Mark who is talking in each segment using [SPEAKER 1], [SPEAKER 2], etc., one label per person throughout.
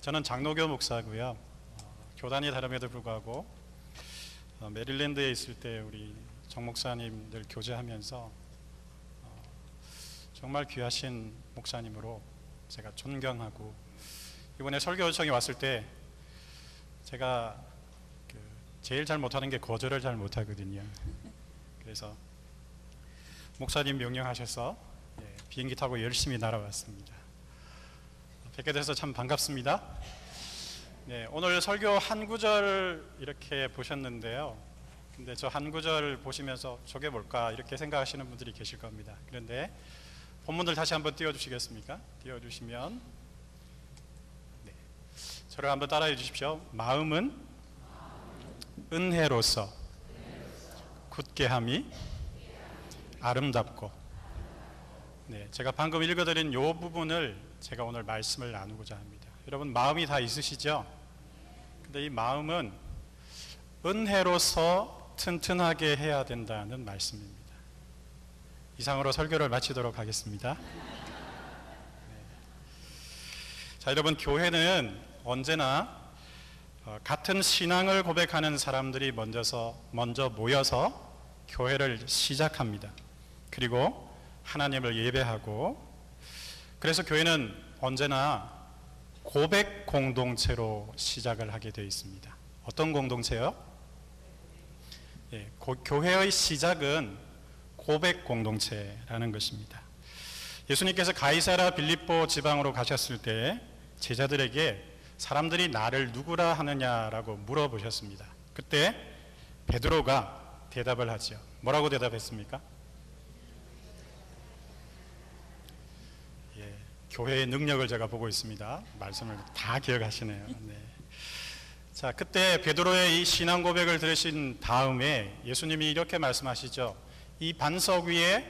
[SPEAKER 1] 저는 장로교 목사고요. 교단이 다름에도 불구하고 메릴랜드에 있을 때 우리 정 목사님들 교제하면서 정말 귀하신 목사님으로 제가 존경하고, 이번에 설교 요청이 왔을 때 제가 제일 잘 못하는 게 거절을 잘 못하거든요. 그래서 목사님 명령하셔서 비행기 타고 열심히 날아왔습니다. 뵙게 돼서 참 반갑습니다. 오늘 설교 한 구절 이렇게 보셨는데요. 근데 저 한 구절 보시면서 저게 뭘까 이렇게 생각하시는 분들이 계실 겁니다. 그런데 본문들 다시 한번 띄워주시겠습니까? 띄워주시면, 저를 한번 따라해 주십시오. 마음은 은혜로서 굳게함이 아름답고. 제가 방금 읽어드린 이 부분을 제가 오늘 말씀을 나누고자 합니다. 여러분, 마음이 다 있으시죠? 근데 이 마음은 은혜로서 튼튼하게 해야 된다는 말씀입니다. 이상으로 설교를 마치도록 하겠습니다. 자, 여러분, 교회는 언제나 같은 신앙을 고백하는 사람들이 먼저 모여서 교회를 시작합니다. 그리고 하나님을 예배하고, 그래서 교회는 언제나 고백 공동체로 시작을 하게 되어 있습니다. 어떤 공동체요? 교회의 시작은 고백 공동체라는 것입니다. 예수님께서 가이사랴 빌립보 지방으로 가셨을 때 제자들에게 사람들이 나를 누구라 하느냐라고 물어보셨습니다. 그때 베드로가 대답을 하죠. 뭐라고 대답했습니까? 교회의 능력을 제가 보고 있습니다. 말씀을 다 기억하시네요. 자, 그때 베드로의 이 신앙 고백을 들으신 다음에 예수님이 이렇게 말씀하시죠. 이 반석 위에,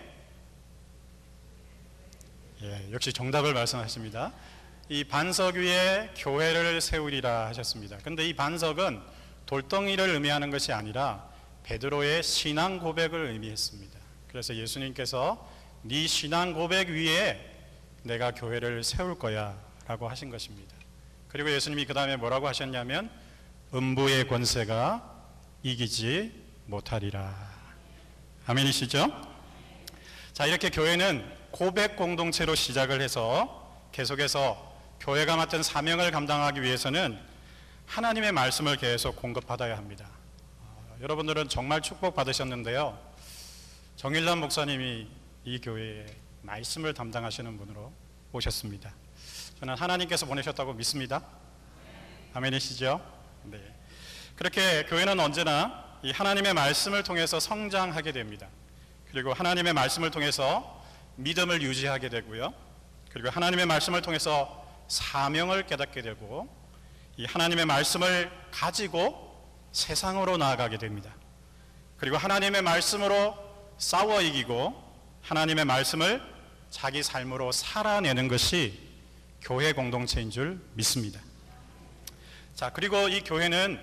[SPEAKER 1] 역시 정답을 말씀하십니다. 이 반석 위에 교회를 세우리라 하셨습니다. 근데 이 반석은 돌덩이를 의미하는 것이 아니라 베드로의 신앙 고백을 의미했습니다. 그래서 예수님께서 네 신앙 고백 위에 내가 교회를 세울 거야 라고 하신 것입니다. 그리고 예수님이 그 다음에 뭐라고 하셨냐면, 음부의 권세가 이기지 못하리라. 아멘이시죠? 자, 이렇게 교회는 고백 공동체로 시작을 해서 계속해서 교회가 맡은 사명을 감당하기 위해서는 하나님의 말씀을 계속 공급받아야 합니다. 여러분들은 정말 축복받으셨는데요, 정일남 목사님이 이 교회에 말씀을 담당하시는 분으로 오셨습니다. 저는 하나님께서 보내셨다고 믿습니다. 아멘이시죠? 네. 그렇게 교회는 언제나 이 하나님의 말씀을 통해서 성장하게 됩니다. 그리고 하나님의 말씀을 통해서 믿음을 유지하게 되고요. 그리고 하나님의 말씀을 통해서 사명을 깨닫게 되고, 이 하나님의 말씀을 가지고 세상으로 나아가게 됩니다. 그리고 하나님의 말씀으로 싸워 이기고 하나님의 말씀을 자기 삶으로 살아내는 것이 교회 공동체인 줄 믿습니다. 자, 그리고 이 교회는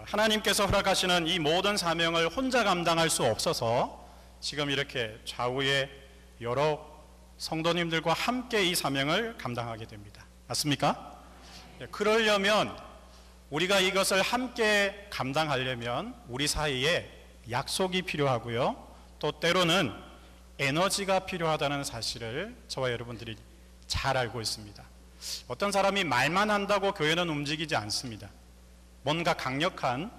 [SPEAKER 1] 하나님께서 허락하시는 이 모든 사명을 혼자 감당할 수 없어서 지금 이렇게 좌우에 여러 성도님들과 함께 이 사명을 감당하게 됩니다. 맞습니까? 그러려면, 우리가 이것을 함께 감당하려면 우리 사이에 약속이 필요하고요, 또 때로는 에너지가 필요하다는 사실을 저와 여러분들이 잘 알고 있습니다. 어떤 사람이 말만 한다고 교회는 움직이지 않습니다. 뭔가 강력한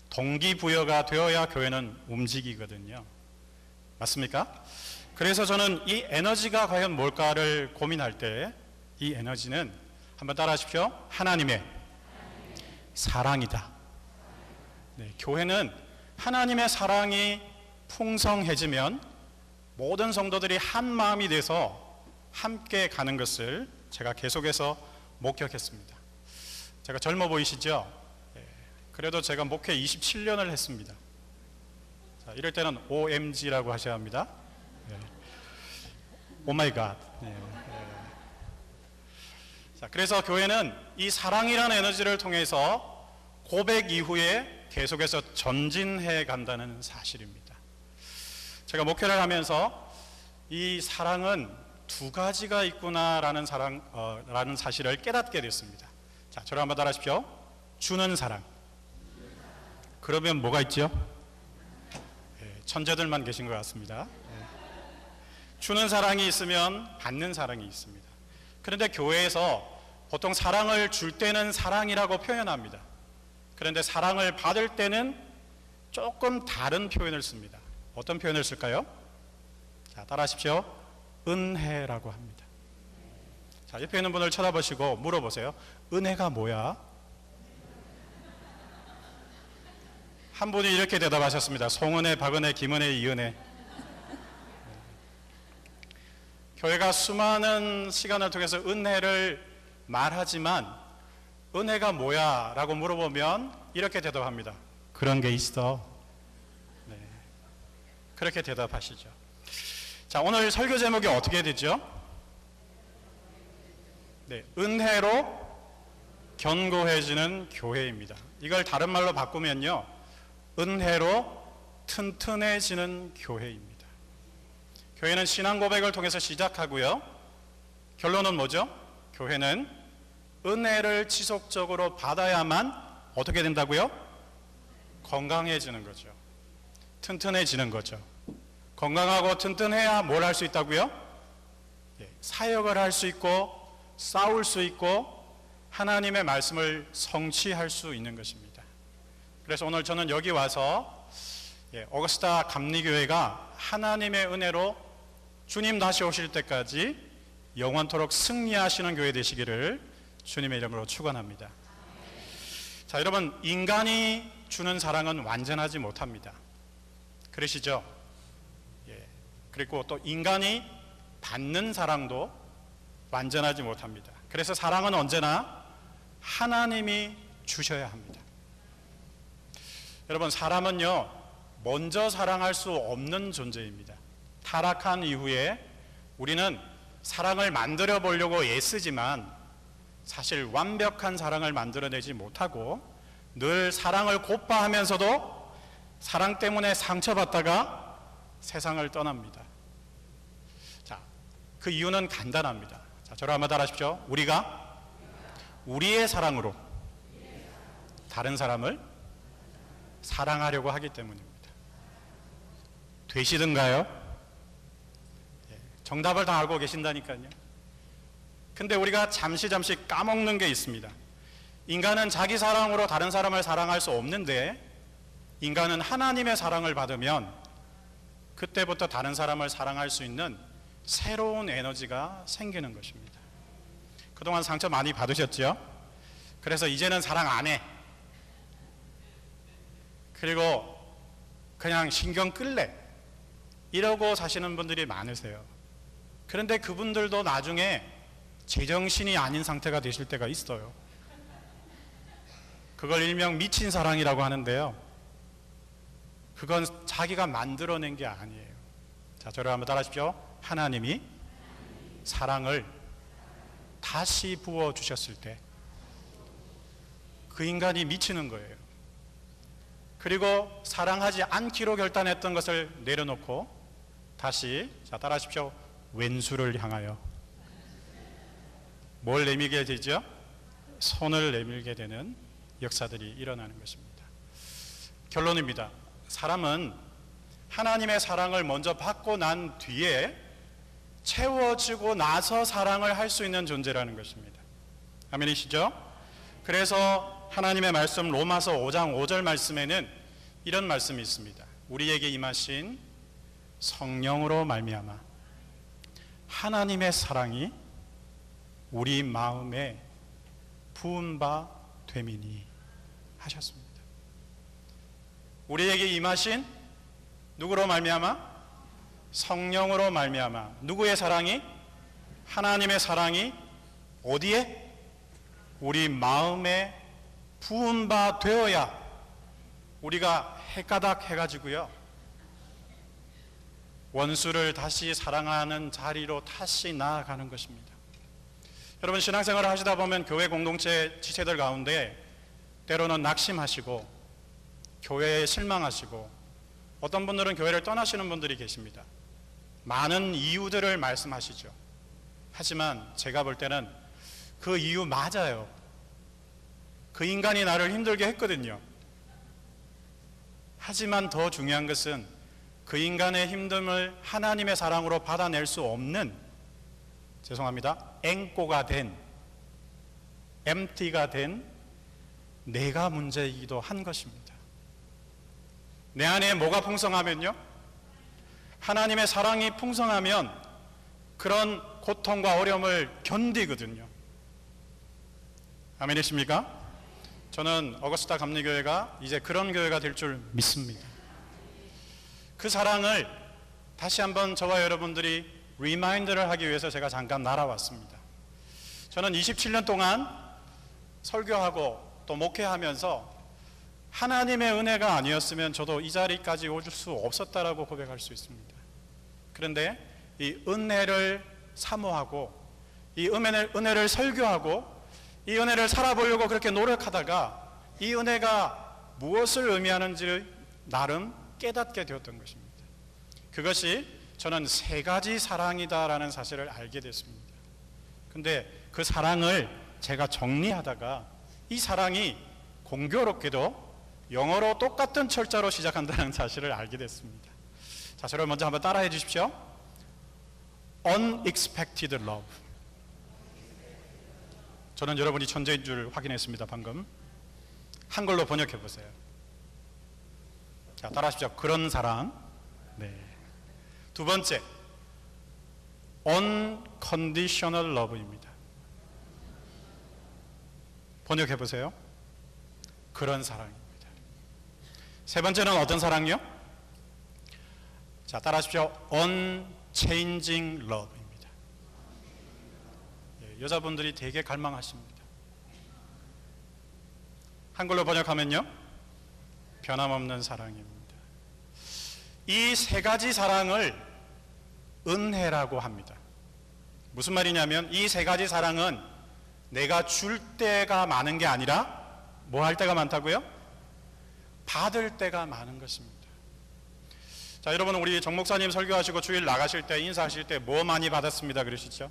[SPEAKER 1] 동기부여가 되어야 교회는 움직이거든요. 맞습니까? 그래서 저는 이 에너지가 과연 뭘까를 고민할 때, 이 에너지는 한번 따라 하십시오. 하나님의 사랑이다. 교회는 하나님의 사랑이 풍성해지면 모든 성도들이 한 마음이 돼서 함께 가는 것을 제가 계속해서 목격했습니다. 제가 젊어 보이시죠? 그래도 제가 목회 27년을 했습니다. 자, 이럴 때는 OMG라고 하셔야 합니다. 오마이갓. 자, 그래서 교회는 이 사랑이라는 에너지를 통해서 고백 이후에 계속해서 전진해 간다는 사실입니다. 제가 목회를 하면서 이 사랑은 두 가지가 있구나라는 사실을 깨닫게 됐습니다. 자, 저를 한번 따라하십시오. 주는 사랑. 그러면 뭐가 있죠? 천재들만 계신 것 같습니다. 주는 사랑이 있으면 받는 사랑이 있습니다. 그런데 교회에서 보통 사랑을 줄 때는 사랑이라고 표현합니다. 그런데 사랑을 받을 때는 조금 다른 표현을 씁니다. 어떤 표현을 쓸까요? 자, 따라하십시오. 은혜라고 합니다. 자, 옆에 있는 분을 쳐다보시고 물어보세요. 은혜가 뭐야? 한 분이 이렇게 대답하셨습니다. 송은혜, 박은혜, 김은혜, 이은혜. 교회가 수많은 시간을 통해서 은혜를 말하지만 은혜가 뭐야? 라고 물어보면 이렇게 대답합니다. 그런 게 있어. 네. 그렇게 대답하시죠. 자, 오늘 설교 제목이 어떻게 되죠? 네, 은혜로 견고해지는 교회입니다. 이걸 다른 말로 바꾸면요, 은혜로 튼튼해지는 교회입니다. 교회는 신앙 고백을 통해서 시작하고요, 결론은 뭐죠? 교회는 은혜를 지속적으로 받아야만 어떻게 된다고요? 건강해지는 거죠. 튼튼해지는 거죠. 건강하고 튼튼해야 뭘 할 수 있다고요? 사역을 할 수 있고 싸울 수 있고 하나님의 말씀을 성취할 수 있는 것입니다. 그래서 오늘 저는 여기 와서 어거스타 감리교회가 하나님의 은혜로 주님 다시 오실 때까지 영원토록 승리하시는 교회 되시기를 주님의 이름으로 축원합니다. 자, 여러분, 인간이 주는 사랑은 완전하지 못합니다. 그러시죠? 그리고 또 인간이 받는 사랑도 완전하지 못합니다. 그래서 사랑은 언제나 하나님이 주셔야 합니다. 여러분, 사람은요, 먼저 사랑할 수 없는 존재입니다. 타락한 이후에 우리는 사랑을 만들어 보려고 애쓰지만 사실 완벽한 사랑을 만들어내지 못하고 늘 사랑을 고파하면서도 사랑 때문에 상처받다가 세상을 떠납니다. 자, 그 이유는 간단합니다. 자, 저를 한번 따라하십시오. 우리가 우리의 사랑으로 다른 사람을 사랑하려고 하기 때문입니다. 되시든가요? 정답을 다 알고 계신다니까요. 근데 우리가 잠시 까먹는 게 있습니다. 인간은 자기 사랑으로 다른 사람을 사랑할 수 없는데 인간은 하나님의 사랑을 받으면 그때부터 다른 사람을 사랑할 수 있는 새로운 에너지가 생기는 것입니다. 그동안 상처 많이 받으셨죠? 그래서 이제는 사랑 안 해. 그리고 그냥 신경 끌래. 이러고 사시는 분들이 많으세요. 그런데 그분들도 나중에 제정신이 아닌 상태가 되실 때가 있어요. 그걸 일명 미친 사랑이라고 하는데요, 그건 자기가 만들어낸 게 아니에요. 자, 저를 한번 따라하십시오. 하나님이 사랑을 다시 부어주셨을 때 그 인간이 미치는 거예요. 그리고 사랑하지 않기로 결단했던 것을 내려놓고 다시, 자, 따라하십시오. 왼수를 향하여 뭘 내밀게 되죠? 손을 내밀게 되는 역사들이 일어나는 것입니다. 결론입니다. 사람은 하나님의 사랑을 먼저 받고 난 뒤에 채워지고 나서 사랑을 할 수 있는 존재라는 것입니다. 아멘이시죠? 그래서 하나님의 말씀 로마서 5장 5절 말씀에는 이런 말씀이 있습니다. 우리에게 임하신 성령으로 말미암아 하나님의 사랑이 우리 마음에 부은 바 됨이니 하셨습니다. 우리에게 임하신 누구로 말미암아? 성령으로 말미암아. 누구의 사랑이? 하나님의 사랑이 어디에? 우리 마음에 부은 바 되어야 우리가 해가닥 해가지고요, 원수를 다시 사랑하는 자리로 다시 나아가는 것입니다. 여러분, 신앙생활을 하시다 보면 교회 공동체 지체들 가운데 때로는 낙심하시고 교회에 실망하시고 어떤 분들은 교회를 떠나시는 분들이 계십니다. 많은 이유들을 말씀하시죠. 하지만 제가 볼 때는 그 이유 맞아요. 그 인간이 나를 힘들게 했거든요. 하지만 더 중요한 것은 그 인간의 힘듦을 하나님의 사랑으로 받아낼 수 없는, 죄송합니다, 앵꼬가 된, empty가 된 내가 문제이기도 한 것입니다. 내 안에 뭐가 풍성하면요? 하나님의 사랑이 풍성하면 그런 고통과 어려움을 견디거든요. 아멘이십니까? 저는 어거스타 감리교회가 이제 그런 교회가 될 줄 믿습니다. 그 사랑을 다시 한번 저와 여러분들이 리마인드를 하기 위해서 제가 잠깐 날아왔습니다. 저는 27년 동안 설교하고 또 목회하면서 하나님의 은혜가 아니었으면 저도 이 자리까지 올 수 없었다라고 고백할 수 있습니다. 그런데 이 은혜를 사모하고 이 은혜를 설교하고 이 은혜를 살아보려고 그렇게 노력하다가 이 은혜가 무엇을 의미하는지를 나름 깨닫게 되었던 것입니다. 그것이 저는 세 가지 사랑이다라는 사실을 알게 됐습니다. 근데 그 사랑을 제가 정리하다가 이 사랑이 공교롭게도 영어로 똑같은 철자로 시작한다는 사실을 알게 됐습니다. 자, 저를 먼저 한번 따라해 주십시오. Unexpected love. 저는 여러분이 천재인 줄 확인했습니다, 방금. 한글로 번역해 보세요. 자, 따라하십시오. 그런 사랑. 네. 두 번째, unconditional love입니다. 번역해 보세요. 그런 사랑입니다. 세 번째는 어떤 사랑이요? 자, 따라하십시오. unchanging love입니다. 여자분들이 되게 갈망하십니다. 한글로 번역하면요, 변함없는 사랑입니다. 이 세 가지 사랑을 은혜라고 합니다. 무슨 말이냐면 이 세 가지 사랑은 내가 줄 때가 많은 게 아니라 뭐 할 때가 많다고요? 받을 때가 많은 것입니다. 자, 여러분, 우리 정 목사님 설교하시고 주일 나가실 때 인사하실 때 뭐 많이 받았습니다 그러시죠?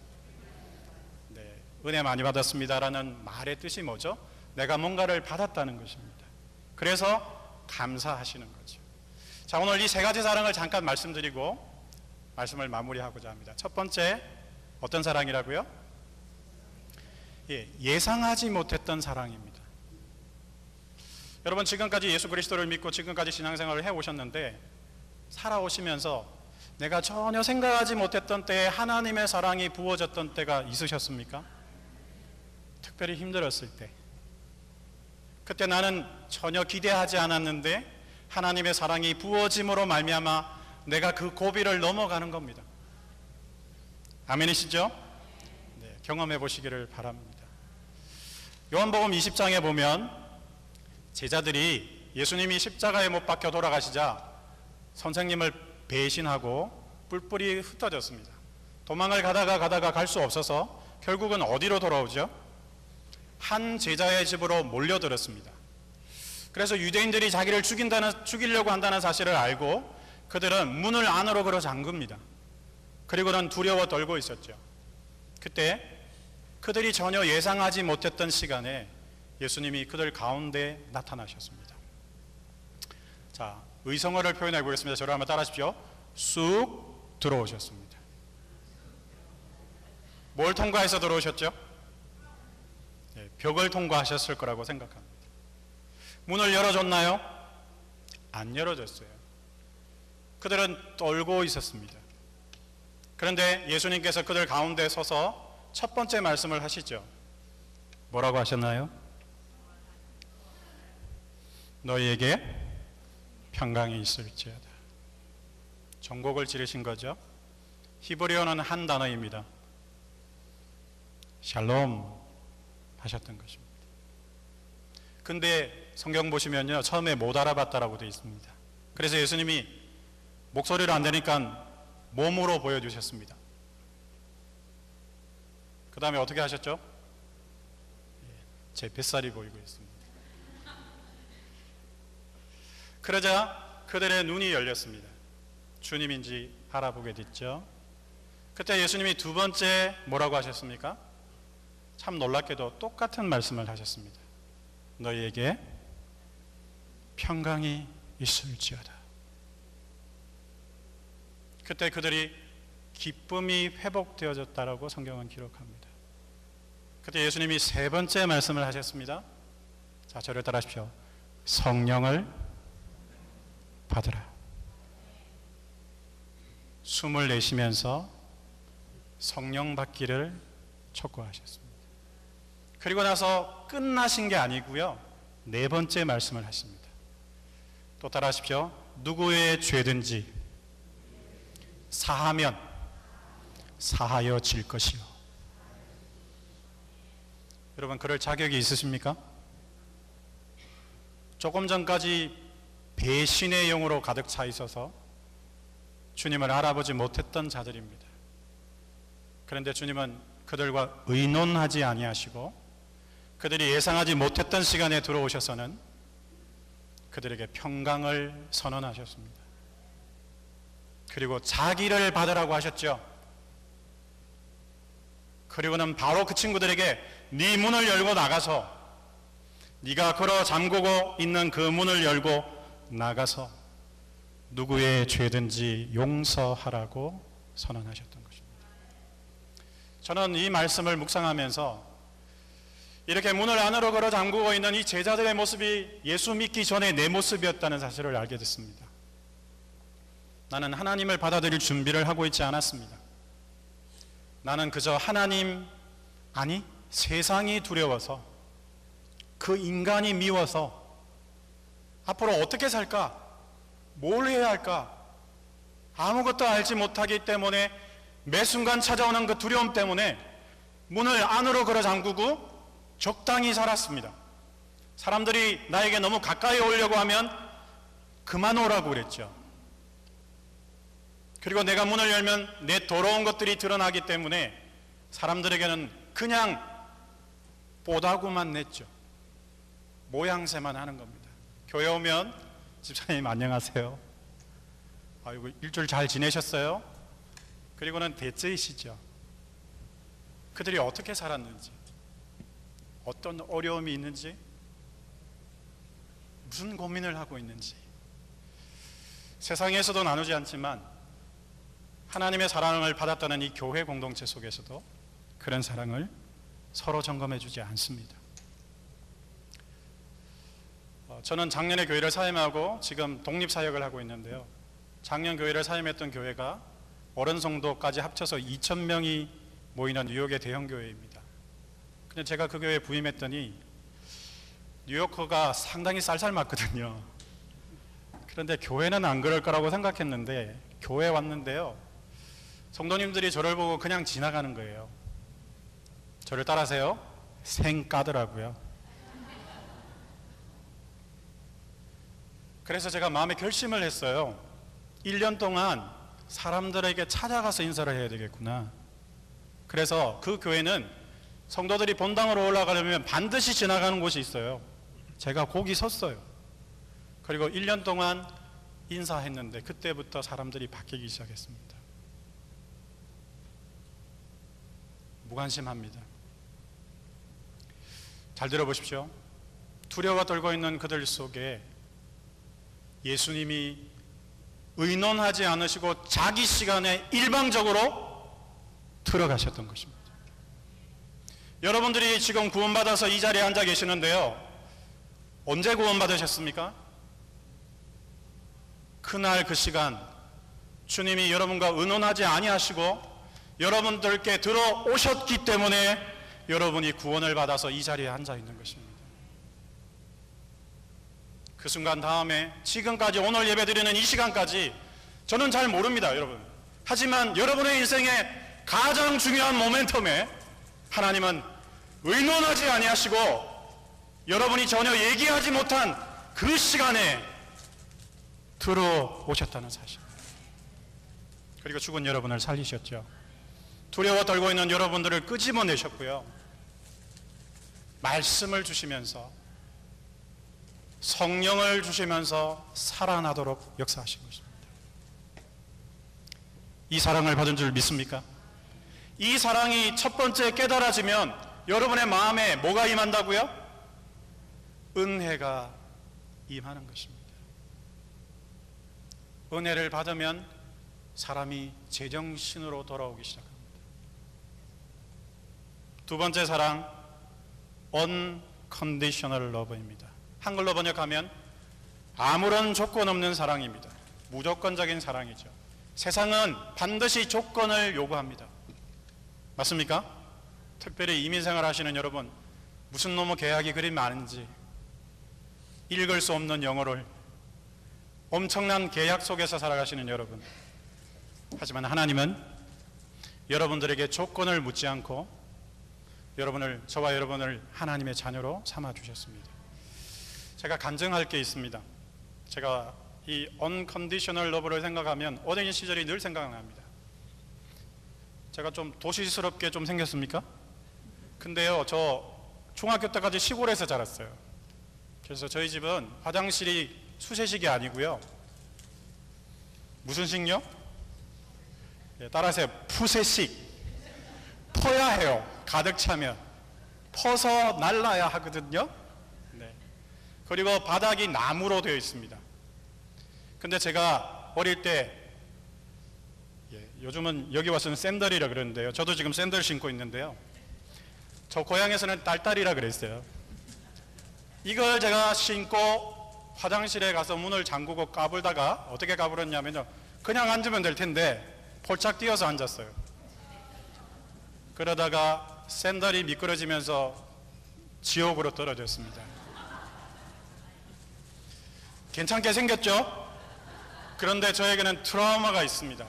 [SPEAKER 1] 네, 은혜 많이 받았습니다라는 말의 뜻이 뭐죠? 내가 뭔가를 받았다는 것입니다. 그래서 감사하시는 거죠. 자, 오늘 이 세 가지 사랑을 잠깐 말씀드리고 말씀을 마무리하고자 합니다. 첫 번째, 어떤 사랑이라고요? 예상하지 못했던 사랑입니다. 여러분, 지금까지 예수 그리스도를 믿고 지금까지 신앙생활을 해오셨는데 살아오시면서 내가 전혀 생각하지 못했던 때에 하나님의 사랑이 부어졌던 때가 있으셨습니까? 특별히 힘들었을 때, 그때 나는 전혀 기대하지 않았는데 하나님의 사랑이 부어짐으로 말미암아 내가 그 고비를 넘어가는 겁니다. 아멘이시죠? 네, 경험해 보시기를 바랍니다. 요한복음 20장에 보면 제자들이 예수님이 십자가에 못 박혀 돌아가시자 선생님을 배신하고 뿔뿔이 흩어졌습니다. 도망을 가다가 갈 수 없어서 결국은 어디로 돌아오죠? 한 제자의 집으로 몰려들었습니다. 그래서 유대인들이 자기를 죽이려고 한다는 사실을 알고 그들은 문을 안으로 걸어 잠깁니다. 그리고는 두려워 떨고 있었죠. 그때 그들이 전혀 예상하지 못했던 시간에 예수님이 그들 가운데 나타나셨습니다. 자, 의성어를 표현해 보겠습니다. 저를 한번 따라하십시오. 쑥 들어오셨습니다. 뭘 통과해서 들어오셨죠? 네, 벽을 통과하셨을 거라고 생각합니다. 문을 열어줬나요? 안 열어줬어요. 그들은 떨고 있었습니다. 그런데 예수님께서 그들 가운데 서서 첫 번째 말씀을 하시죠. 뭐라고 하셨나요? 너희에게 평강이 있을지어다. 전곡을 지르신 거죠. 히브리어는 한 단어입니다. 샬롬 하셨던 것입니다. 근데 성경 보시면요, 처음에 못 알아봤다라고 되어 있습니다. 그래서 예수님이 목소리를 안 되니까 몸으로 보여주셨습니다. 그 다음에 어떻게 하셨죠? 제 뱃살이 보이고 있습니다. 그러자 그들의 눈이 열렸습니다. 주님인지 알아보게 됐죠. 그때 예수님이 두 번째 뭐라고 하셨습니까? 참 놀랍게도 똑같은 말씀을 하셨습니다. 너희에게 평강이 있을지어다. 그때 그들이 기쁨이 회복되어졌다라고 성경은 기록합니다. 그때 예수님이 세 번째 말씀을 하셨습니다. 자, 저를 따라하십시오. 성령을 받으라. 숨을 내쉬면서 성령 받기를 촉구하셨습니다. 그리고 나서 끝나신 게 아니고요, 네 번째 말씀을 하십니다. 또 따라하십시오. 누구의 죄든지 사하면 사하여질 것이요. 여러분, 그럴 자격이 있으십니까? 조금 전까지 배신의 영으로 가득 차 있어서 주님을 알아보지 못했던 자들입니다. 그런데 주님은 그들과 의논하지 아니하시고 그들이 예상하지 못했던 시간에 들어오셔서는 그들에게 평강을 선언하셨습니다. 그리고 자기를 받으라고 하셨죠. 그리고는 바로 그 친구들에게 네 문을 열고 나가서, 네가 걸어 잠그고 있는 그 문을 열고 나가서 누구의 죄든지 용서하라고 선언하셨던 것입니다. 저는 이 말씀을 묵상하면서 이렇게 문을 안으로 걸어 잠그고 있는 이 제자들의 모습이 예수 믿기 전에 내 모습이었다는 사실을 알게 됐습니다. 나는 하나님을 받아들일 준비를 하고 있지 않았습니다. 나는 그저 하나님, 아니 세상이 두려워서, 그 인간이 미워서 앞으로 어떻게 살까? 뭘 해야 할까? 아무것도 알지 못하기 때문에 매 순간 찾아오는 그 두려움 때문에 문을 안으로 걸어 잠그고 적당히 살았습니다. 사람들이 나에게 너무 가까이 오려고 하면 그만 오라고 그랬죠. 그리고 내가 문을 열면 내 더러운 것들이 드러나기 때문에 사람들에게는 그냥 보다고만 냈죠. 모양새만 하는 겁니다. 교회 오면 집사님 안녕하세요. 아이고 일주일 잘 지내셨어요? 그리고는 대체이시죠. 그들이 어떻게 살았는지, 어떤 어려움이 있는지, 무슨 고민을 하고 있는지 세상에서도 나누지 않지만 하나님의 사랑을 받았다는 이 교회 공동체 속에서도 그런 사랑을 서로 점검해 주지 않습니다. 저는 작년에 교회를 사임하고 지금 독립사역을 하고 있는데요, 작년 교회를 사임했던 교회가 어른성도까지 합쳐서 2,000명이 모이는 뉴욕의 대형 교회입니다. 근데 제가 그 교회에 부임했더니 뉴요커가 상당히 쌀쌀맞거든요. 그런데 교회는 안 그럴 거라고 생각했는데 교회에 왔는데요, 성도님들이 저를 보고 그냥 지나가는 거예요. 저를 따라하세요. 생 까더라고요. 그래서 제가 마음에 결심을 했어요. 1년 동안 사람들에게 찾아가서 인사를 해야 되겠구나. 그래서 그 교회는 성도들이 본당으로 올라가려면 반드시 지나가는 곳이 있어요. 제가 거기 섰어요. 그리고 1년 동안 인사했는데 그때부터 사람들이 바뀌기 시작했습니다. 무관심합니다. 잘 들어보십시오. 두려워 떨고 있는 그들 속에 예수님이 의논하지 않으시고 자기 시간에 일방적으로 들어가셨던 것입니다. 여러분들이 지금 구원받아서 이 자리에 앉아 계시는데요, 언제 구원받으셨습니까? 그날 그 시간 주님이 여러분과 의논하지 아니하시고 여러분들께 들어오셨기 때문에 여러분이 구원을 받아서 이 자리에 앉아 있는 것입니다. 그 순간 다음에 지금까지 오늘 예배드리는 이 시간까지 저는 잘 모릅니다, 여러분. 하지만 여러분의 인생의 가장 중요한 모멘텀에 하나님은 의논하지 아니하시고 여러분이 전혀 얘기하지 못한 그 시간에 들어오셨다는 사실. 그리고 죽은 여러분을 살리셨죠. 두려워 떨고 있는 여러분들을 끄집어내셨고요, 말씀을 주시면서 성령을 주시면서 살아나도록 역사하신 것입니다. 이 사랑을 받은 줄 믿습니까? 이 사랑이 첫 번째 깨달아지면 여러분의 마음에 뭐가 임한다고요? 은혜가 임하는 것입니다. 은혜를 받으면 사람이 제정신으로 돌아오기 시작합니다. 두 번째 사랑, unconditional love입니다. 한글로 번역하면 아무런 조건 없는 사랑입니다. 무조건적인 사랑이죠. 세상은 반드시 조건을 요구합니다. 맞습니까? 특별히 이민생활 하시는 여러분, 무슨 놈의 계약이 그리 많은지, 읽을 수 없는 영어를 엄청난 계약 속에서 살아가시는 여러분, 하지만 하나님은 여러분들에게 조건을 묻지 않고 저와 여러분을 하나님의 자녀로 삼아주셨습니다. 제가 간증할 게 있습니다. 제가 이 unconditional love를 생각하면 어린 시절이 늘 생각납니다. 제가 좀 도시스럽게 좀 생겼습니까? 근데요, 저 중학교 때까지 시골에서 자랐어요. 그래서 저희 집은 화장실이 수세식이 아니고요. 무슨 식요? 따라하세요. 푸세식. 퍼야 해요. 가득 차면. 퍼서 날라야 하거든요. 네. 그리고 바닥이 나무로 되어 있습니다. 근데 제가 어릴 때, 요즘은 여기 와서는 샌들이라 그러는데요. 저도 지금 샌들 신고 있는데요. 저 고향에서는 딸딸이라 그랬어요. 이걸 제가 신고 화장실에 가서 문을 잠그고 까불다가 어떻게 까불었냐면요, 그냥 앉으면 될 텐데 폴짝 뛰어서 앉았어요. 그러다가 샌들이 미끄러지면서 지옥으로 떨어졌습니다. 괜찮게 생겼죠? 그런데 저에게는 트라우마가 있습니다.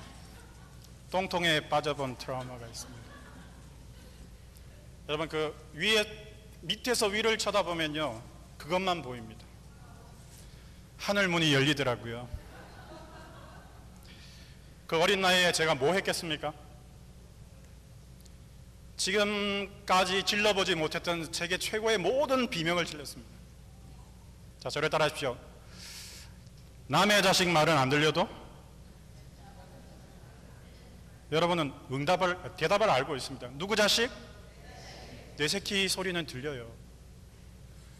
[SPEAKER 1] 똥통에 빠져본 트라우마가 있습니다. 여러분, 그 밑에서 위를 쳐다보면요, 그것만 보입니다. 하늘 문이 열리더라고요. 그 어린 나이에 제가 뭐 했겠습니까? 지금까지 질러보지 못했던 세계 최고의 모든 비명을 질렀습니다. 자, 저를 따라하십시오. 남의 자식 말은 안 들려도 여러분은 대답을 알고 있습니다. 누구 자식? 내 새끼 소리는 들려요.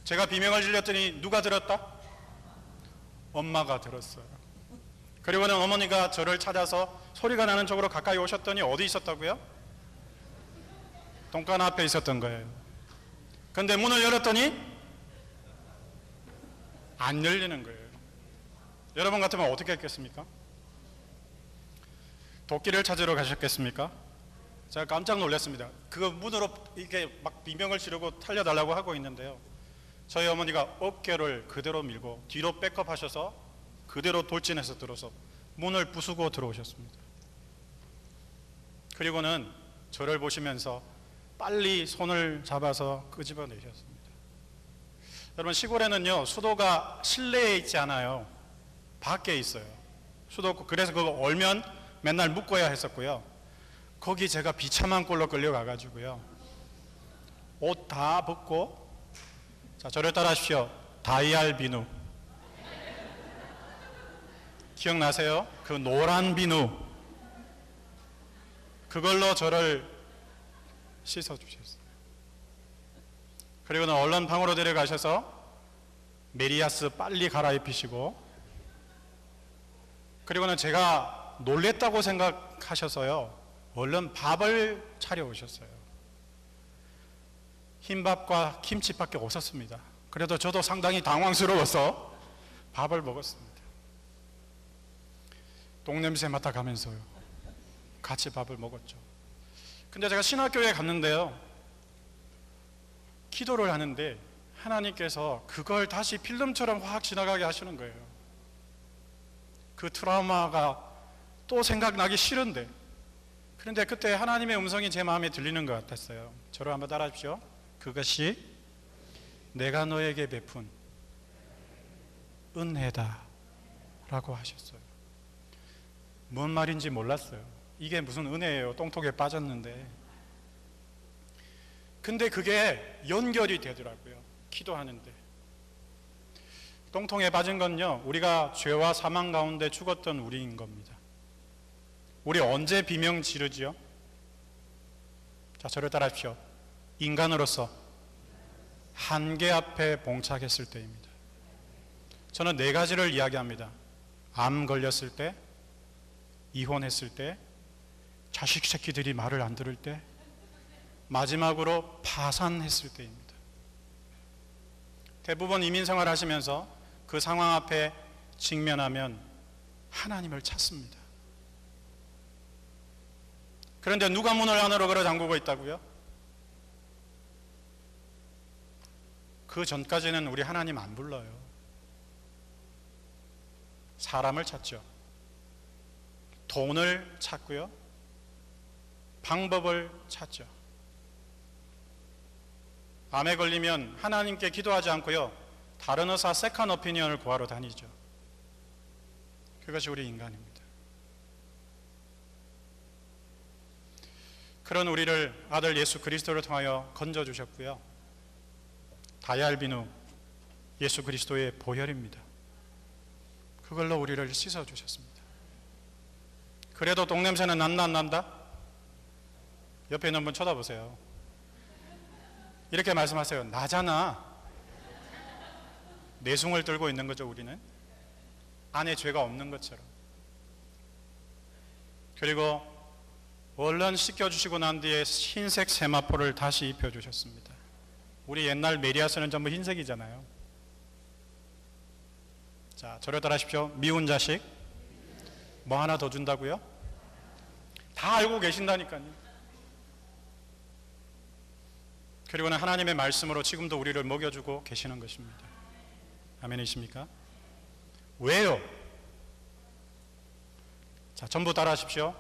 [SPEAKER 1] 제가 비명을 질렀더니 누가 들었다? 엄마가 들었어요. 그리고는 어머니가 저를 찾아서 소리가 나는 쪽으로 가까이 오셨더니 어디 있었다고요? 똥간 앞에 있었던 거예요. 근데 문을 열었더니 안 열리는 거예요. 여러분 같으면 어떻게 했겠습니까? 도끼를 찾으러 가셨겠습니까? 제가 깜짝 놀랐습니다. 그 문으로 이렇게 막 비명을 지르고 살려달라고 하고 있는데요, 저희 어머니가 어깨를 그대로 밀고 뒤로 백업하셔서 그대로 돌진해서 들어서 문을 부수고 들어오셨습니다. 그리고는 저를 보시면서 빨리 손을 잡아서 끄집어내셨습니다. 여러분, 시골에는요, 수도가 실내에 있지 않아요. 밖에 있어요. 수도고. 그래서 그거 얼면 맨날 묶어야 했었고요. 거기 제가 비참한 꼴로 끌려가가지고요, 옷 다 벗고, 자, 저를 따라하십시오. 다이알 비누. 기억나세요? 그 노란 비누. 그걸로 저를 씻어주셨어요. 그리고는 얼른 방으로 데려가셔서 메리아스 빨리 갈아입히시고, 그리고는 제가 놀랬다고 생각하셔서요, 얼른 밥을 차려오셨어요. 흰밥과 김치밖에 없었습니다. 그래도 저도 상당히 당황스러워서 밥을 먹었습니다. 똥냄새 맡아가면서요, 같이 밥을 먹었죠. 근데 제가 신학교에 갔는데요, 기도를 하는데 하나님께서 그걸 다시 필름처럼 확 지나가게 하시는 거예요. 그 트라우마가 또 생각나기 싫은데, 그런데 그때 하나님의 음성이 제 마음에 들리는 것 같았어요. 저를 한번 따라하십시오. 그것이 내가 너에게 베푼 은혜다 라고 하셨어요. 뭔 말인지 몰랐어요. 이게 무슨 은혜예요? 똥통에 빠졌는데. 근데 그게 연결이 되더라고요, 기도하는데. 똥통에 빠진 건요, 우리가 죄와 사망 가운데 죽었던 우리인 겁니다. 우리 언제 비명 지르지요? 자, 저를 따라하십시오. 인간으로서 한계 앞에 봉착했을 때입니다. 저는 네 가지를 이야기합니다. 암 걸렸을 때, 이혼했을 때, 자식 새끼들이 말을 안 들을 때, 마지막으로 파산했을 때입니다. 대부분 이민생활 하시면서 그 상황 앞에 직면하면 하나님을 찾습니다. 그런데 누가 문을 안으로 걸어 잠그고 있다고요? 그 전까지는 우리 하나님 안 불러요. 사람을 찾죠. 돈을 찾고요. 방법을 찾죠. 암에 걸리면 하나님께 기도하지 않고요. 다른 의사 세컨 오피니언을 구하러 다니죠. 그것이 우리 인간입니다. 그런 우리를 아들 예수 그리스도를 통하여 건져주셨고요. 다이알비누 예수 그리스도의 보혈입니다. 그걸로 우리를 씻어주셨습니다. 그래도 똥냄새는 난다? 옆에 있는 분 쳐다보세요. 이렇게 말씀하세요. 나잖아. 내숭을 들고 있는 거죠, 우리는. 안에 죄가 없는 것처럼. 그리고 얼른 씻겨주시고 난 뒤에 흰색 세마포를 다시 입혀주셨습니다. 우리 옛날 메리아스는 전부 흰색이잖아요. 자, 저를 따라하십시오. 미운 자식. 뭐 하나 더 준다고요? 다 알고 계신다니까요. 그리고는 하나님의 말씀으로 지금도 우리를 먹여주고 계시는 것입니다. 아멘이십니까? 왜요? 자, 전부 따라하십시오.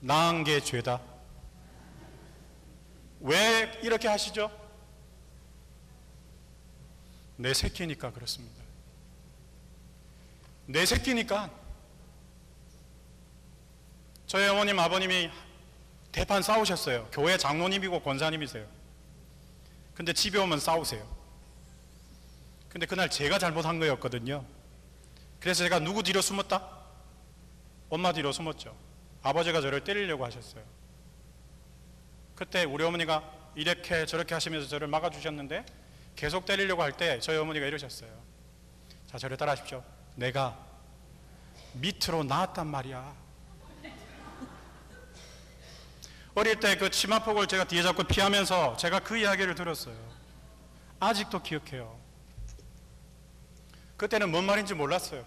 [SPEAKER 1] 나은 게 죄다. 왜 이렇게 하시죠? 내 새끼니까 그렇습니다. 내 새끼니까. 저희 어머님, 아버님이 대판 싸우셨어요. 교회 장로님이고 권사님이세요. 근데 집에 오면 싸우세요. 근데 그날 제가 잘못한 거였거든요. 그래서 제가 누구 뒤로 숨었다? 엄마 뒤로 숨었죠. 아버지가 저를 때리려고 하셨어요. 그때 우리 어머니가 이렇게 저렇게 하시면서 저를 막아주셨는데 계속 때리려고 할 때 저희 어머니가 이러셨어요. 자, 저를 따라하십시오. 내가 밑으로 나왔단 말이야. 어릴 때 그 치마폭을 제가 뒤에 잡고 피하면서 제가 그 이야기를 들었어요. 아직도 기억해요. 그때는 뭔 말인지 몰랐어요.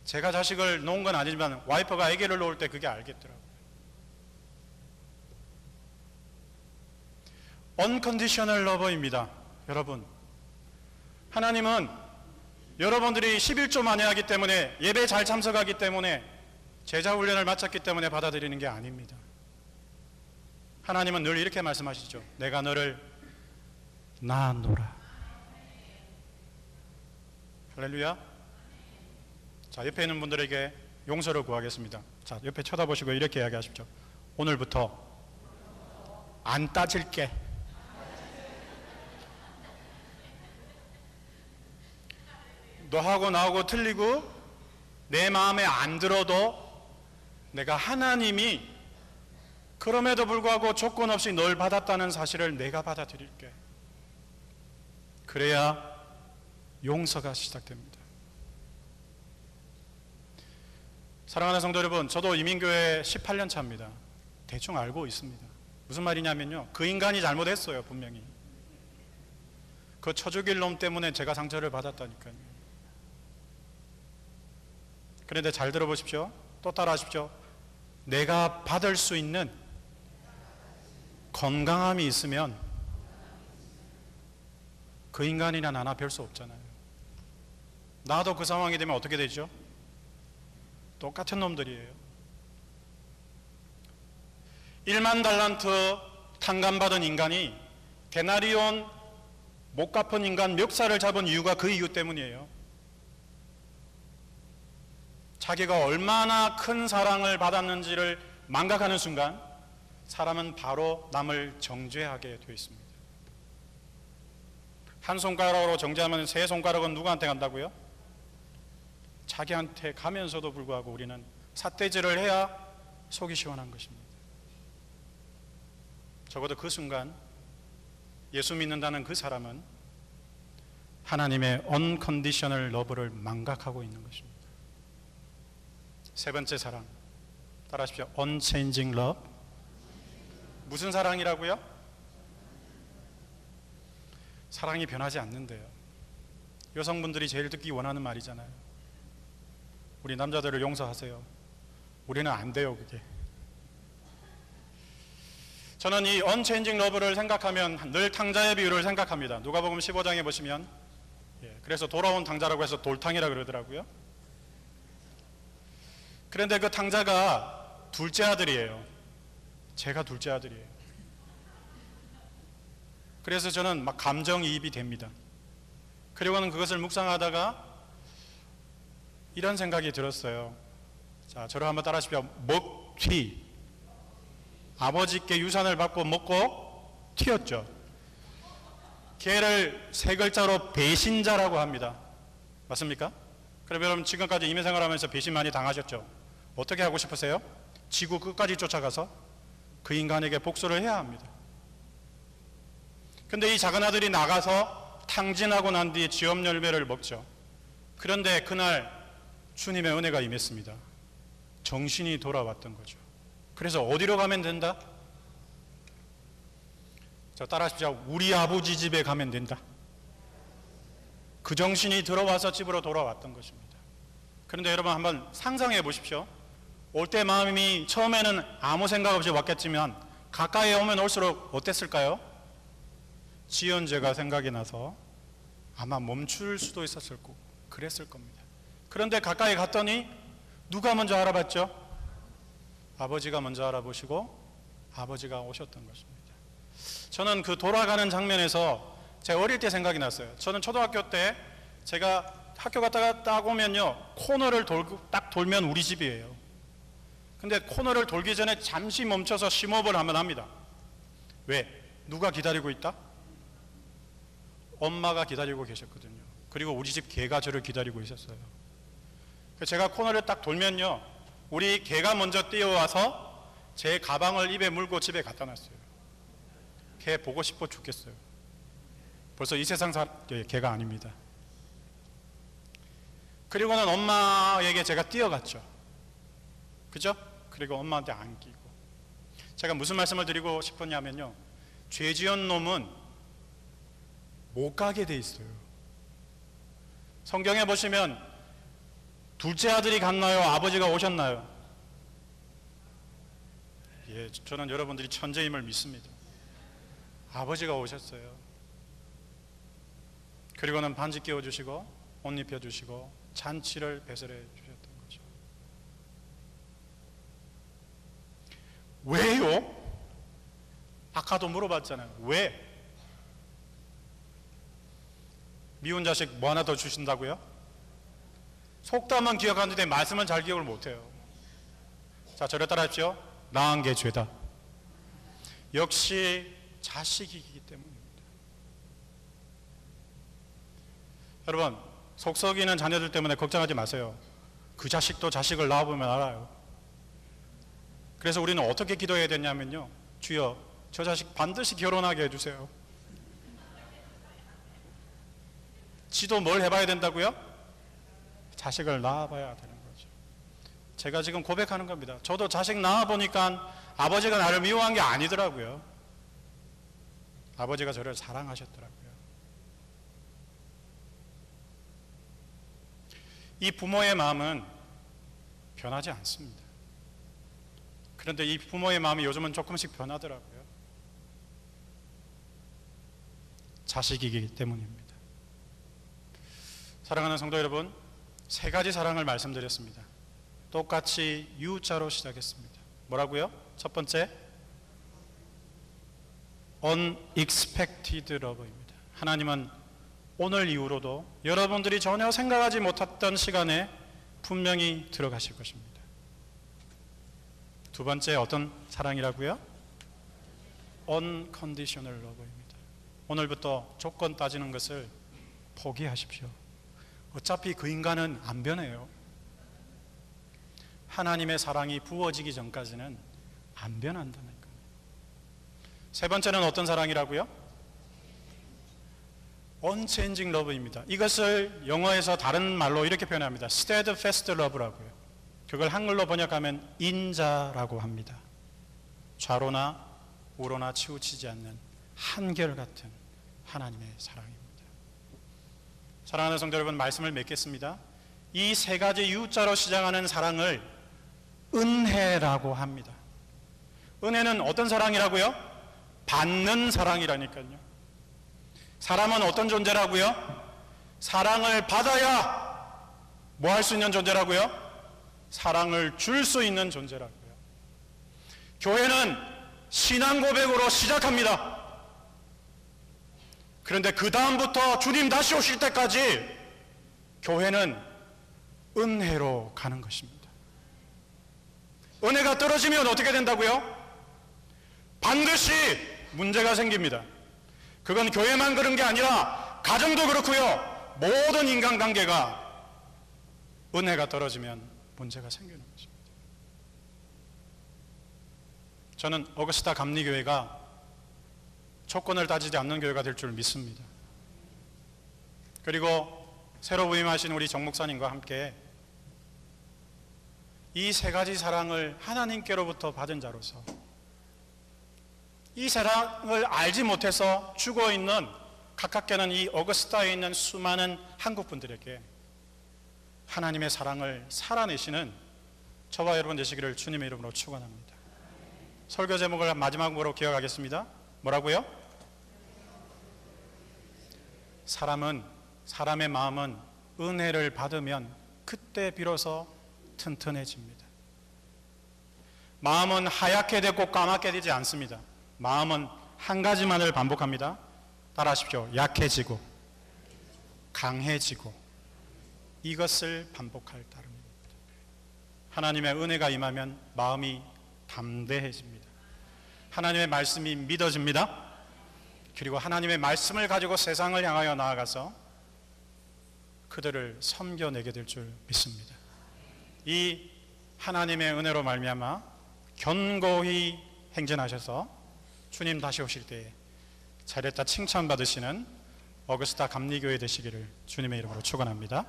[SPEAKER 1] 제가 자식을 놓은 건 아니지만 와이프가 아기를 놓을 때 그게 알겠더라고요. Unconditional love입니다. 여러분, 하나님은 여러분들이 11조 만회하기 때문에, 예배 잘 참석하기 때문에, 제자훈련을 마쳤기 때문에 받아들이는 게 아닙니다. 하나님은 늘 이렇게 말씀하시죠. 내가 너를 낳았노라. 할렐루야. 자, 옆에 있는 분들에게 용서를 구하겠습니다. 자, 옆에 쳐다보시고 이렇게 이야기하십시오. 오늘부터 안 따질게. 너하고 나하고 틀리고 내 마음에 안 들어도 내가 하나님이 그럼에도 불구하고 조건 없이 널 받았다는 사실을 내가 받아들일게. 그래야 용서가 시작됩니다. 사랑하는 성도 여러분, 저도 이민교회 18년 차입니다. 대충 알고 있습니다. 무슨 말이냐면요, 그 인간이 잘못했어요. 분명히 그 쳐죽일 놈 때문에 제가 상처를 받았다니까요. 그런데 잘 들어보십시오. 또 따라하십시오. 내가 받을 수 있는 건강함이 있으면 그 인간이나 나나 별 수 없잖아요. 나도 그 상황이 되면 어떻게 되죠? 똑같은 놈들이에요. 1만 달란트 탕감받은 인간이 데나리온 못 갚은 인간 멱살을 잡은 이유가 그 이유 때문이에요. 자기가 얼마나 큰 사랑을 받았는지를 망각하는 순간 사람은 바로 남을 정죄하게 되어 있습니다. 한 손가락으로 정죄하면 세 손가락은 누구한테 간다고요? 자기한테 가면서도 불구하고 우리는 삿대질을 해야 속이 시원한 것입니다. 적어도 그 순간 예수 믿는다는 그 사람은 하나님의 unconditional love를 망각하고 있는 것입니다. 세 번째 사랑, 따라하십시오. unchanging love. 무슨 사랑이라고요? 사랑이 변하지 않는데요. 여성분들이 제일 듣기 원하는 말이잖아요. 우리 남자들을 용서하세요. 우리는 안 돼요, 그게. 저는 이 unchanging love를 생각하면 늘 탕자의 비유를 생각합니다. 누가복음 15장에 보시면, 그래서 돌아온 탕자라고 해서 돌탕이라 그러더라고요. 그런데 그 탕자가 둘째 아들이에요. 제가 둘째 아들이에요. 그래서 저는 막 감정이입이 됩니다. 그리고는 그것을 묵상하다가 이런 생각이 들었어요. 자, 저를 한번 따라하십시오. 먹튀. 아버지께 유산을 받고 먹고 튀었죠. 걔를 세 글자로 배신자라고 합니다. 맞습니까? 그럼 여러분 지금까지 임의생활하면서 배신 많이 당하셨죠? 어떻게 하고 싶으세요? 지구 끝까지 쫓아가서 그 인간에게 복수를 해야 합니다. 근데 이 작은 아들이 나가서 탕진하고 난 뒤에 지업 열매를 먹죠. 그런데 그날 주님의 은혜가 임했습니다. 정신이 돌아왔던 거죠. 그래서 어디로 가면 된다? 자, 따라하십시오. 우리 아버지 집에 가면 된다. 그 정신이 들어와서 집으로 돌아왔던 것입니다. 그런데 여러분 한번 상상해 보십시오. 올 때 마음이 처음에는 아무 생각 없이 왔겠지만 가까이 오면 올수록 어땠을까요? 지은 죄가 생각이 나서 아마 멈출 수도 있었을 거고 그랬을 겁니다. 그런데 가까이 갔더니 누가 먼저 알아봤죠? 아버지가 먼저 알아보시고 아버지가 오셨던 것입니다. 저는 그 돌아가는 장면에서 제 어릴 때 생각이 났어요. 저는 초등학교 때 제가 학교 갔다가 딱 오면요, 코너를 딱 돌면 우리 집이에요. 근데 코너를 돌기 전에 잠시 멈춰서 심호흡을 한번 합니다. 왜? 누가 기다리고 있다? 엄마가 기다리고 계셨거든요. 그리고 우리 집 개가 저를 기다리고 있었어요. 제가 코너를 딱 돌면요, 우리 개가 먼저 뛰어와서 제 가방을 입에 물고 집에 갖다 놨어요. 개 보고 싶어 죽겠어요. 벌써 이 세상 개가 아닙니다. 그리고는 엄마에게 제가 뛰어갔죠. 그죠? 그리고 엄마한테 안기고. 제가 무슨 말씀을 드리고 싶었냐면요, 죄 지은 놈은 못 가게 돼 있어요. 성경에 보시면 둘째 아들이 갔나요? 아버지가 오셨나요? 예, 저는 여러분들이 천재임을 믿습니다. 아버지가 오셨어요. 그리고는 반지 끼워주시고 옷 입혀주시고 잔치를 배설해 주셨던 거죠. 왜요? 아까도 물어봤잖아요. 왜? 미운 자식 뭐 하나 더 주신다고요? 속담은 기억하는데 말씀은 잘 기억을 못해요. 자, 저를 따라하십시오. 낳은 게 죄다. 역시 자식이기 때문입니다. 여러분, 속 썩이는 자녀들 때문에 걱정하지 마세요. 그 자식도 자식을 낳아보면 알아요. 그래서 우리는 어떻게 기도해야 되냐면요, 주여 저 자식 반드시 결혼하게 해주세요. 지도 뭘 해봐야 된다고요? 자식을 낳아봐야 되는 거죠. 제가 지금 고백하는 겁니다. 저도 자식 낳아보니까 아버지가 나를 미워한 게 아니더라고요. 아버지가 저를 사랑하셨더라고요. 이 부모의 마음은 변하지 않습니다. 그런데 이 부모의 마음이 요즘은 조금씩 변하더라고요. 자식이기 때문입니다. 사랑하는 성도 여러분, 세 가지 사랑을 말씀드렸습니다. 똑같이 U자로 시작했습니다. 뭐라고요? 첫 번째, unexpected love입니다. 하나님은 오늘 이후로도 여러분들이 전혀 생각하지 못했던 시간에 분명히 들어가실 것입니다. 두 번째, 어떤 사랑이라고요? unconditional love입니다. 오늘부터 조건 따지는 것을 포기하십시오. 어차피 그 인간은 안 변해요. 하나님의 사랑이 부어지기 전까지는 안 변한다는 겁니다. 세 번째는 어떤 사랑이라고요? unchanging love입니다. 이것을 영어에서 다른 말로 이렇게 표현합니다. steadfast love라고요. 그걸 한글로 번역하면 인자라고 합니다. 좌로나 우로나 치우치지 않는 한결같은 하나님의 사랑입니다. 사랑하는 성도 여러분, 말씀을 맺겠습니다. 이 세 가지 U자로 시작하는 사랑을 은혜라고 합니다. 은혜는 어떤 사랑이라고요? 받는 사랑이라니까요. 사람은 어떤 존재라고요? 사랑을 받아야 뭐 할 수 있는 존재라고요? 사랑을 줄 수 있는 존재라고요. 교회는 신앙 고백으로 시작합니다. 그런데 그 다음부터 주님 다시 오실 때까지 교회는 은혜로 가는 것입니다. 은혜가 떨어지면 어떻게 된다고요? 반드시 문제가 생깁니다. 그건 교회만 그런 게 아니라 가정도 그렇고요. 모든 인간관계가 은혜가 떨어지면 문제가 생기는 것입니다. 저는 어거스타 감리교회가 조건을 따지지 않는 교회가 될 줄 믿습니다. 그리고 새로 부임하신 우리 정 목사님과 함께 이 세 가지 사랑을 하나님께로부터 받은 자로서 이 사랑을 알지 못해서 죽어있는, 가깝게는 이 어거스타에 있는 수많은 한국 분들에게 하나님의 사랑을 살아내시는 저와 여러분 되시기를 주님의 이름으로 축원합니다. 설교 제목을 마지막으로 기억하겠습니다. 뭐라고요? 사람의 마음은 은혜를 받으면 그때 비로소 튼튼해집니다. 마음은 하얗게 되고 까맣게 되지 않습니다. 마음은 한 가지만을 반복합니다. 따라하십시오. 약해지고 강해지고 이것을 반복할 따름입니다. 하나님의 은혜가 임하면 마음이 담대해집니다. 하나님의 말씀이 믿어집니다. 그리고 하나님의 말씀을 가지고 세상을 향하여 나아가서 그들을 섬겨내게 될 줄 믿습니다. 이 하나님의 은혜로 말미암아 견고히 행진하셔서 주님 다시 오실 때에 잘했다 칭찬받으시는 어거스타 감리교회 되시기를 주님의 이름으로 축원합니다.